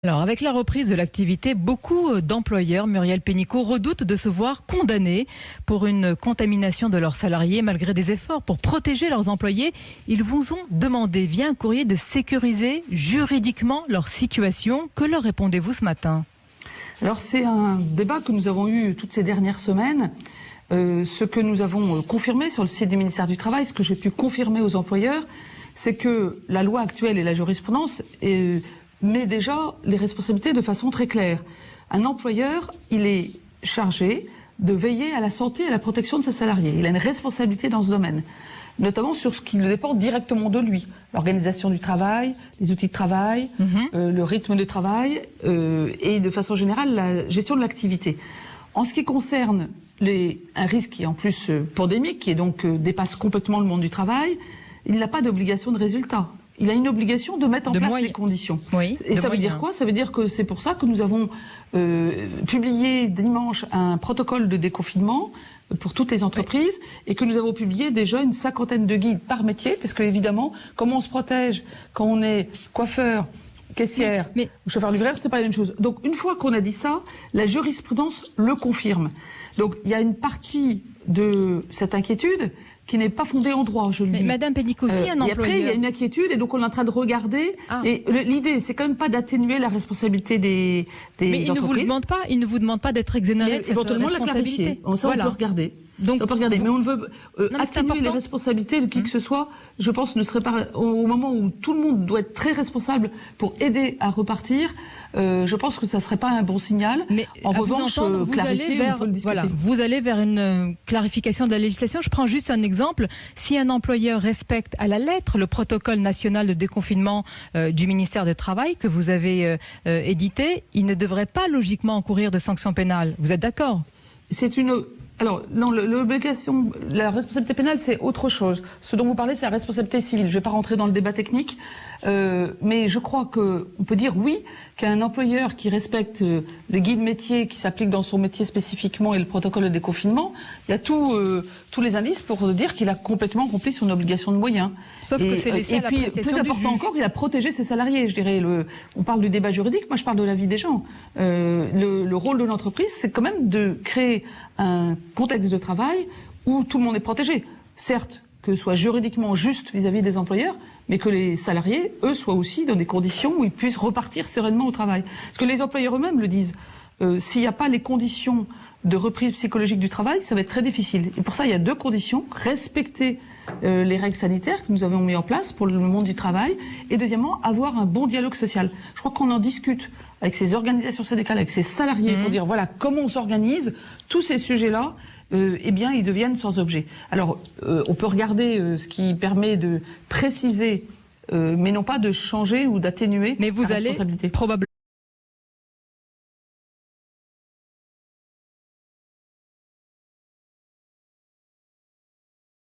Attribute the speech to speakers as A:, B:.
A: Alors, avec la reprise de l'activité, beaucoup d'employeurs, Muriel Pénicaud, redoutent de se voir condamnés pour une contamination de leurs salariés. Malgré des efforts pour protéger leurs employés, ils vous ont demandé via un courrier de sécuriser juridiquement leur situation. Que leur répondez-vous ce matin?
B: Alors, c'est un débat que nous avons eu toutes ces dernières semaines. Ce que nous avons confirmé sur le site du ministère du Travail, ce que j'ai pu confirmer aux employeurs, c'est que la loi actuelle et la jurisprudence met déjà les responsabilités de façon très claire. Un employeur, il est chargé de veiller à la santé et à la protection de ses salariés. Il a une responsabilité dans ce domaine, notamment sur ce qui dépend directement de lui. L'organisation du travail, les outils de travail, le rythme de travail et de façon générale la gestion de l'activité. En ce qui concerne un risque qui est en plus pandémique, qui est donc dépasse complètement le monde du travail, il n'a pas d'obligation de résultat. Il a une obligation de mettre en place les conditions.
A: Oui,
B: et ça veut dire quoi? Ça veut dire que c'est pour ça que nous avons publié dimanche un protocole de déconfinement pour toutes les entreprises et que nous avons publié déjà une 50aine de guides par métier, parce que évidemment, comment on se protège quand on est coiffeur, caissière ou chauffeur livreur, c'est pas la même chose. Donc une fois qu'on a dit ça, la jurisprudence le confirme. Donc il y a une partie de cette inquiétude qui n'est pas fondée en droit, je le dis.
A: Madame Pénicaud, si un employeur...
B: Et après, il y a une inquiétude, et donc on est en train de regarder. Et l'idée, c'est quand même pas d'atténuer la responsabilité des
A: mais
B: entreprises.
A: Il ne vous demande pas d'être exonéré de cette responsabilité.
B: Ça, on peut regarder. Donc, ça, on peut regarder. Mais on ne veut atténuer les responsabilités de qui que ce soit. Je pense ne serait pas au moment où tout le monde doit être très responsable pour aider à repartir. Je pense que ça ne serait pas un bon signal.
A: Mais en revanche, vous allez vers une clarification de la législation. Je prends juste un exemple. Si un employeur respecte à la lettre le protocole national de déconfinement du ministère du Travail que vous avez édité, il ne devrait pas logiquement encourir de sanctions pénales. Vous êtes d'accord?
B: Alors, non, l'obligation, la responsabilité pénale, c'est autre chose. Ce dont vous parlez, c'est la responsabilité civile. Je ne vais pas rentrer dans le débat technique, mais je crois qu'on peut dire oui, qu'un employeur qui respecte le guide métier qui s'applique dans son métier spécifiquement et le protocole de déconfinement, il y a tous les indices pour dire qu'il a complètement rempli son obligation de moyens.
A: Sauf que c'est laissé à la appréciation du juge. Et puis, plus important encore,
B: il a protégé ses salariés. Je dirais, on parle du débat juridique, moi je parle de la vie des gens. Le rôle de l'entreprise, c'est quand même de créer un contexte de travail où tout le monde est protégé. Certes, que ce soit juridiquement juste vis-à-vis des employeurs, mais que les salariés, eux, soient aussi dans des conditions où ils puissent repartir sereinement au travail. Parce que les employeurs eux-mêmes le disent. S'il n'y a pas les conditions de reprise psychologique du travail, ça va être très difficile. Et pour ça, il y a deux conditions. Respecter les règles sanitaires que nous avons mis en place pour le monde du travail. Et deuxièmement, avoir un bon dialogue social. Je crois qu'on en discute avec ces organisations syndicales, avec ces salariés, pour dire voilà comment on s'organise. Tous ces sujets-là, eh bien, ils deviennent sans objet. Alors, on peut regarder ce qui permet de préciser, mais non pas de changer ou d'atténuer la responsabilité.
A: Probablement